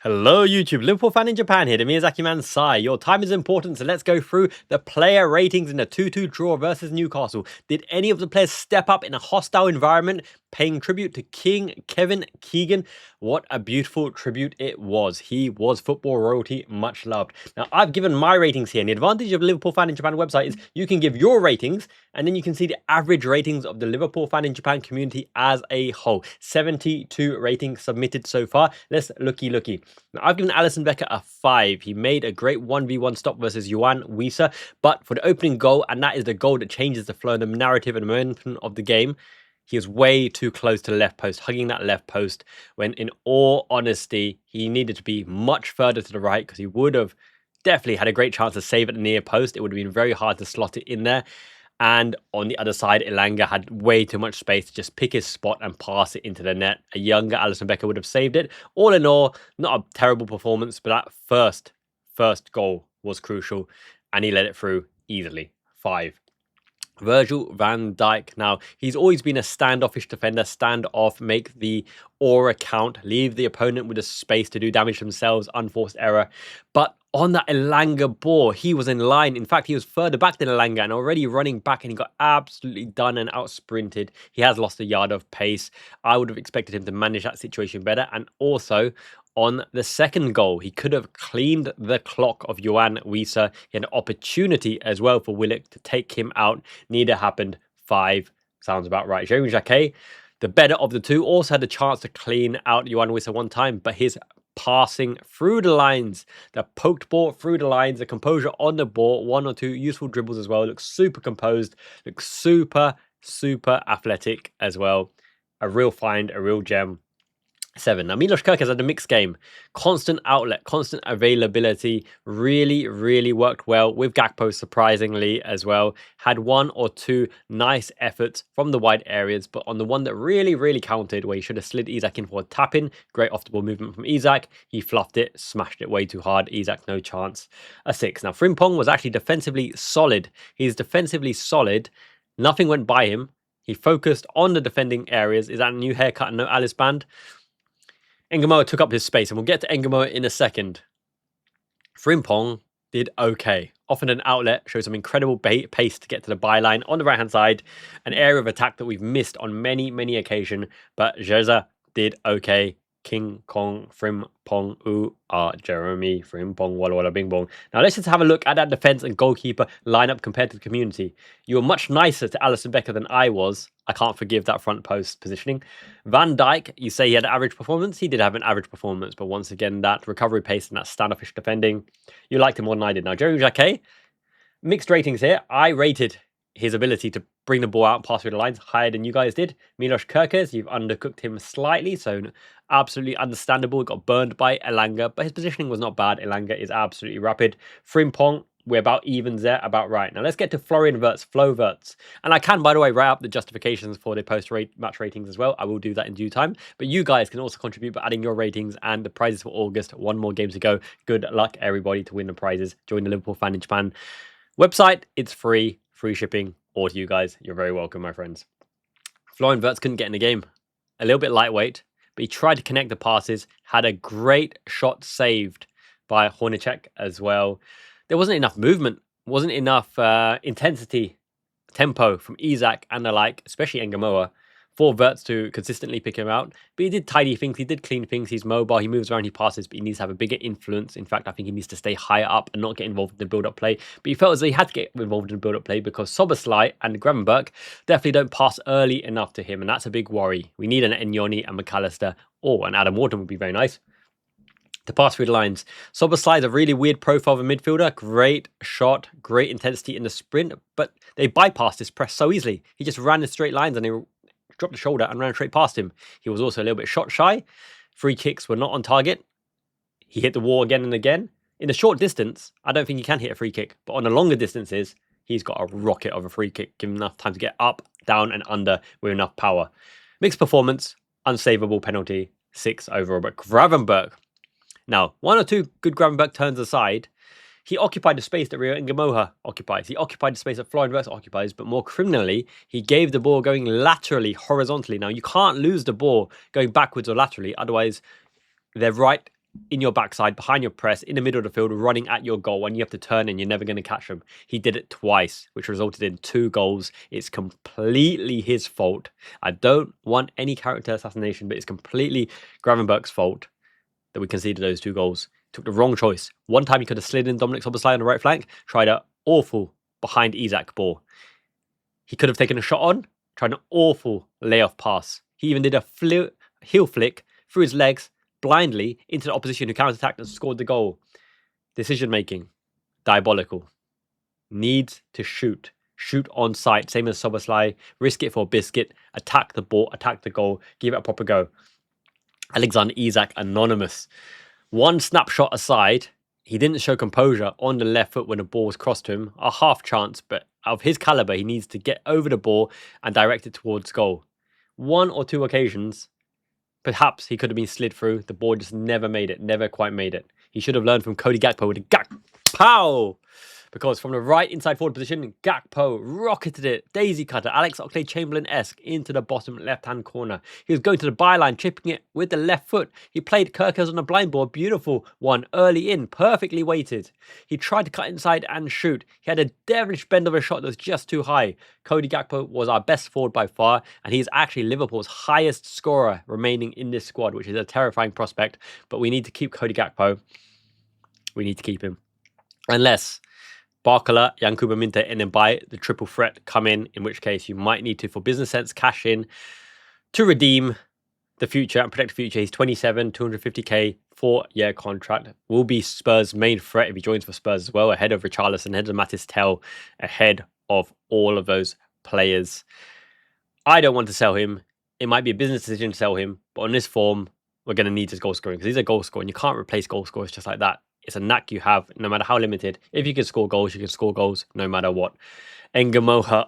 Hello YouTube, Liverpool fan in Japan here, the Miyazaki man Sai. Your time is important, so let's go through the player ratings in the 2-2 draw versus Newcastle. Did any of the players step up in a hostile environment, paying tribute to King Kevin Keegan? What a beautiful tribute it was. He was football royalty, much loved. Now, I've given my ratings here, and the advantage of Liverpool Fan in Japan website is you can give your ratings, and then you can see the average ratings of the Liverpool Fan in Japan community as a whole. 72 ratings submitted so far. Let's looky. Now, I've given Alisson Becker a 5. He made a great 1v1 stop versus Yoane Wissa, but for the opening goal, and that is the goal that changes the flow and the narrative and the momentum of the game, he was way too close to the left post, hugging that left post, when in all honesty, he needed to be much further to the right because he would have definitely had a great chance to save at the near post. It would have been very hard to slot it in there. And on the other side, Elanga had way too much space to just pick his spot and pass it into the net. A younger Alisson Becker would have saved it. All in all, not a terrible performance, but that first goal was crucial, and he let it through easily. 5. Virgil van Dijk. Now, he's always been a standoffish defender. Stand off, make the aura count, leave the opponent with a space to do damage themselves, unforced error. But on that Elanga ball, he was in line. In fact, he was further back than Elanga and already running back, and he got absolutely done and out sprinted. He has lost a yard of pace. I would have expected him to manage that situation better. And also, on the second goal, he could have cleaned the clock of Yoane Wissa. He had an opportunity as well for Willock to take him out. Neither happened. 5 sounds about right. Jeremy Jacquet, the better of the two, also had a chance to clean out Yoane Wissa one time, but his passing through the lines, the poked ball through the lines, the composure on the ball, 1 or 2 useful dribbles as well. Looks super composed, looks super athletic as well. A real find, a real gem. 7. Now, Milos Kerkez had a mixed game. Constant outlet, constant availability. Really worked well with Gakpo, surprisingly, as well. Had 1 or 2 nice efforts from the wide areas, but on the one that really counted, where he should have slid Isak in for a tap-in, great off-the-ball movement from Isak. He fluffed it, smashed it way too hard. Isak, no chance. A 6. Now, Frimpong was actually defensively solid. He's defensively solid. Nothing went by him. He focused on the defending areas. Is that a new haircut and no Alice band? Engamoa took up his space, and we'll get to Engamoa in a second. Frimpong did okay. Often an outlet, shows some incredible pace to get to the byline on the right-hand side. An area of attack that we've missed on many occasions, but Jeza did okay. King Kong Frimpong Jeremy Frimpong Walla Walla Bing Bong. Now let's just have a look at that defense and goalkeeper lineup compared to the community. You were much nicer to Alisson Becker than I was. I can't forgive that front post positioning. Van Dijk, you say he had an average performance. He did have an average performance, but once again, that recovery pace and that standoffish defending, you liked him more than I did. Now, Jeremy Jacquet, mixed ratings here. I rated his ability to bring the ball out and pass through the lines higher than you guys did. Milos Kerkez, you've undercooked him slightly, so absolutely understandable. Got burned by Elanga, but his positioning was not bad. Elanga is absolutely rapid. Frimpong, we're about evens there, about right. Now let's get to Florian Wirtz, Flo Wirtz. And I can, by the way, write up the justifications for the post-match ratings as well. I will do that in due time. But you guys can also contribute by adding your ratings and the prizes for August. 1 more game to go. Good luck, everybody, to win the prizes. Join the Liverpool Fan in Japan website. It's free shipping. All to you guys. You're very welcome, my friends. Florian Wirtz couldn't get in the game. A little bit lightweight, but he tried to connect the passes. Had a great shot saved by Hornacek as well. There wasn't enough movement, wasn't enough intensity, tempo from Isak and the like, especially Engamoa, for Wirtz to consistently pick him out. But he did tidy things, he did clean things, he's mobile, he moves around, he passes, but he needs to have a bigger influence. In fact, I think he needs to stay higher up and not get involved in the build-up play. But he felt as though he had to get involved in the build-up play because Szoboszlai and Gravenberch definitely don't pass early enough to him, and that's a big worry. We need an Enyoni and McAllister, or an Adam Wharton would be very nice to pass through the lines. Szoboszlai is a really weird profile of a midfielder. Great shot, great intensity in the sprint, but they bypassed his press so easily. He just ran in straight lines and they dropped the shoulder and ran straight past him. He was also a little bit shot shy. Free kicks were not on target. He hit the wall again and again. In the short distance, I don't think he can hit a free kick, but on the longer distances, he's got a rocket of a free kick, given enough time to get up, down, and under with enough power. Mixed performance, unsavable penalty, 6 overall. But Gravenberch, now, 1 or 2 good Gravenberch turns aside, he occupied the space that Rio Ngamoha occupies. He occupied the space that Florian Wirtz occupies, but more criminally, he gave the ball going laterally, horizontally. Now, you can't lose the ball going backwards or laterally, otherwise, they're right in your backside, behind your press, in the middle of the field, running at your goal, and you have to turn and you're never going to catch them. He did it twice, which resulted in 2 goals. It's completely his fault. I don't want any character assassination, but it's completely Gravenberch's fault that we conceded those 2 goals. Took the wrong choice. One time he could have slid in Dominic Szoboszlai on the right flank, tried an awful behind Isak ball. He could have taken a shot on, tried an awful layoff pass. He even did a heel flick through his legs, blindly into the opposition who counter-attacked and scored the goal. Decision making, diabolical. Needs to shoot. Shoot on sight, same as Szoboszlai. Risk it for a biscuit. Attack the ball, attack the goal. Give it a proper go. Alexander Isak, anonymous. One snapshot aside, he didn't show composure on the left foot when the ball was crossed to him. A half chance, but of his caliber, he needs to get over the ball and direct it towards goal. 1 or 2 occasions, perhaps he could have been slid through. The ball just never made it, never quite made it. He should have learned from Cody Gakpo with a Gakpo! Because from the right inside forward position, Gakpo rocketed it, daisy cutter, Alex Oxlade-Chamberlain-esque into the bottom left-hand corner. He was going to the byline, chipping it with the left foot. He played Kirkers on the blind ball, beautiful one, early in, perfectly weighted. He tried to cut inside and shoot. He had a devilish bend of a shot that was just too high. Cody Gakpo was our best forward by far, and he's actually Liverpool's highest scorer remaining in this squad, which is a terrifying prospect. But we need to keep Cody Gakpo. We need to keep him. Unless Barcola, Yankuba Minte, and then by the triple threat come in which case you might need to, for business sense, cash in to redeem the future and protect the future. He's 27, 250k, 4-year contract. Will be Spurs' main threat if he joins for Spurs as well, ahead of Richarlison, ahead of Mattis Tell, ahead of all of those players. I don't want to sell him. It might be a business decision to sell him, but on this form, we're going to need his goal scoring because he's a goal scorer and you can't replace goal scorers just like that. It's a knack you have, no matter how limited. If you can score goals, you can score goals no matter what. Engamoha's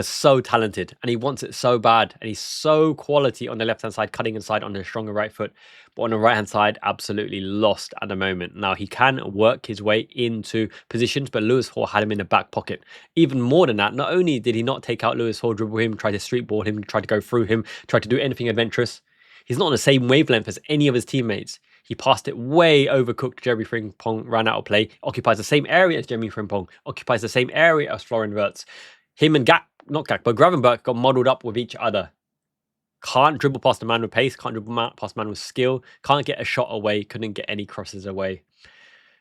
so talented and he wants it so bad and he's so quality on the left-hand side, cutting inside on the stronger right foot. But on the right-hand side, absolutely lost at the moment. Now, he can work his way into positions, but Lewis Hall had him in the back pocket. Even more than that, not only did he not take out Lewis Hall, dribble him, try to street ball him, try to go through him, try to do anything adventurous, he's not on the same wavelength as any of his teammates. He passed it way overcooked. Jeremy Frimpong ran out of play. Occupies the same area as Jeremy Frimpong. Occupies the same area as Florian Wirtz. Him and Gravenberch got modelled up with each other. Can't dribble past a man with pace. Can't dribble past a man with skill. Can't get a shot away. Couldn't get any crosses away.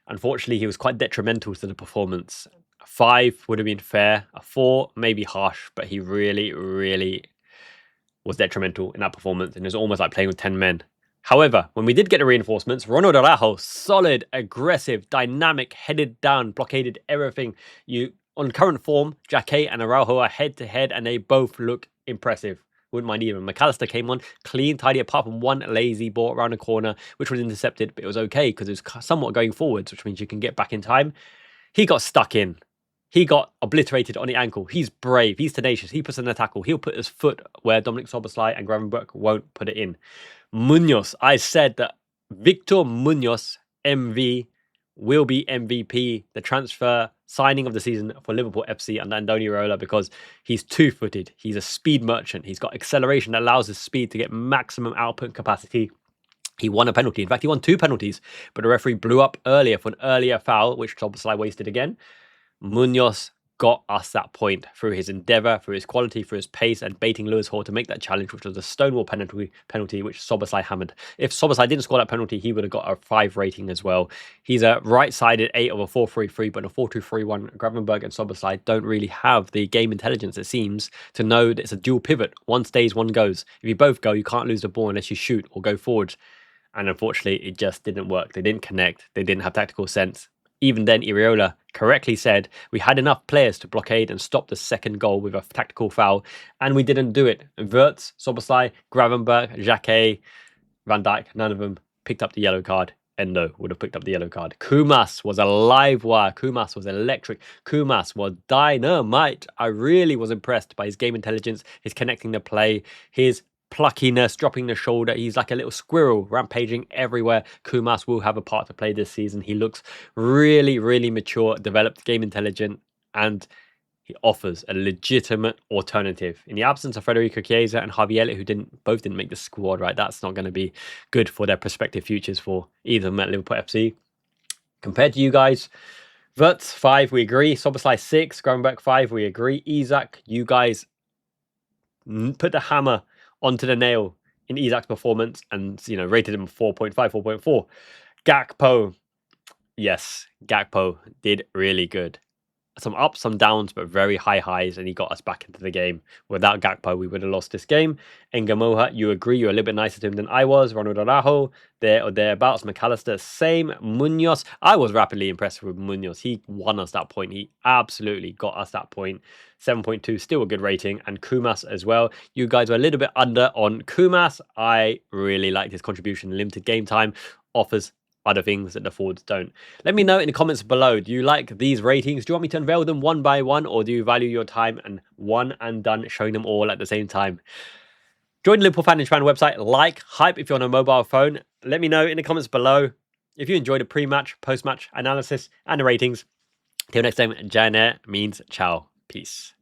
Unfortunately, he was quite detrimental to the performance. A 5 would have been fair. A 4 maybe harsh, but he really, really was detrimental in that performance. And it was almost like playing with 10 men. However, when we did get the reinforcements, Ronald Araujo, solid, aggressive, dynamic, headed down, blockaded everything. On current form, Jacquet and Araujo are head-to-head, and they both look impressive. Wouldn't mind even. McAllister came on, clean, tidy, apart from one lazy ball around the corner, which was intercepted, but it was okay because it was somewhat going forwards, which means you can get back in time. He got stuck in. He got obliterated on the ankle. He's brave. He's tenacious. He puts in a tackle. He'll put his foot where Dominic Szoboszlai and Gravenberch won't put it in. Munoz. I said that Victor Munoz, MV, will be MVP, the transfer signing of the season for Liverpool FC under Andoni Iraola, because he's two-footed. He's a speed merchant. He's got acceleration that allows his speed to get maximum output capacity. He won a penalty. In fact, he won 2 penalties, but the referee blew up earlier for an earlier foul, which Szoboszlai wasted again. Munoz got us that point through his endeavour, through his quality, through his pace, and baiting Lewis Hall to make that challenge, which was a stonewall penalty which Szoboszlai hammered. If Szoboszlai didn't score that penalty, he would have got a 5 rating as well. He's a right-sided 8 of a 4-3-3, but in a 4-2-3-1, Gravenberch and Szoboszlai don't really have the game intelligence, it seems, to know that it's a dual pivot. One stays, one goes. If you both go, you can't lose the ball unless you shoot or go forwards. And unfortunately, it just didn't work. They didn't connect. They didn't have tactical sense. Even then, Iraola correctly said we had enough players to blockade and stop the second goal with a tactical foul, and we didn't do it. Wirtz, Szoboszlai, Gravenberch, Jacquet, Van Dijk, none of them picked up the yellow card. Endo would have picked up the yellow card. Kumas was a live wire. Kumas was electric. Kumas was dynamite. I really was impressed by his game intelligence, his connecting the play, his pluckiness, dropping the shoulder. He's like a little squirrel rampaging everywhere. Kumas will have a part to play this season. He looks really, really mature, developed, game intelligent, and he offers a legitimate alternative. In the absence of Federico Chiesa and Javi Elliott, who both didn't make the squad, right? That's not going to be good for their prospective futures for either of them at Liverpool FC. Compared to you guys, Wirtz 5, we agree. Szoboszlai 6, Grunberg 5, we agree. Isak, you guys put the hammer onto the nail in Isak's performance and, you know, rated him 4.5, 4.4. Gakpo, yes, Gakpo did really good. Some ups, some downs, but very high highs, and he got us back into the game. Without Gakpo, we would have lost this game. Ngamoha, you agree, you're a little bit nicer to him than I was. Ronald Araujo, there or thereabouts. McAllister, same. Munoz, I was rapidly impressed with Munoz. He won us that point. He absolutely got us that point. 7.2, still a good rating. And Kumas as well. You guys were a little bit under on Kumas. I really liked his contribution. Limited game time, offers other things that the forwards don't. Let me know in the comments below. Do you like these ratings? Do you want me to unveil them one by one, or do you value your time and one and done showing them all at the same time? Join the Liverpool Fan in Japan website. Like, hype if you're on a mobile phone. Let me know in the comments below if you enjoyed the pre-match, post-match analysis and the ratings. Till next time, Janet means ciao. Peace.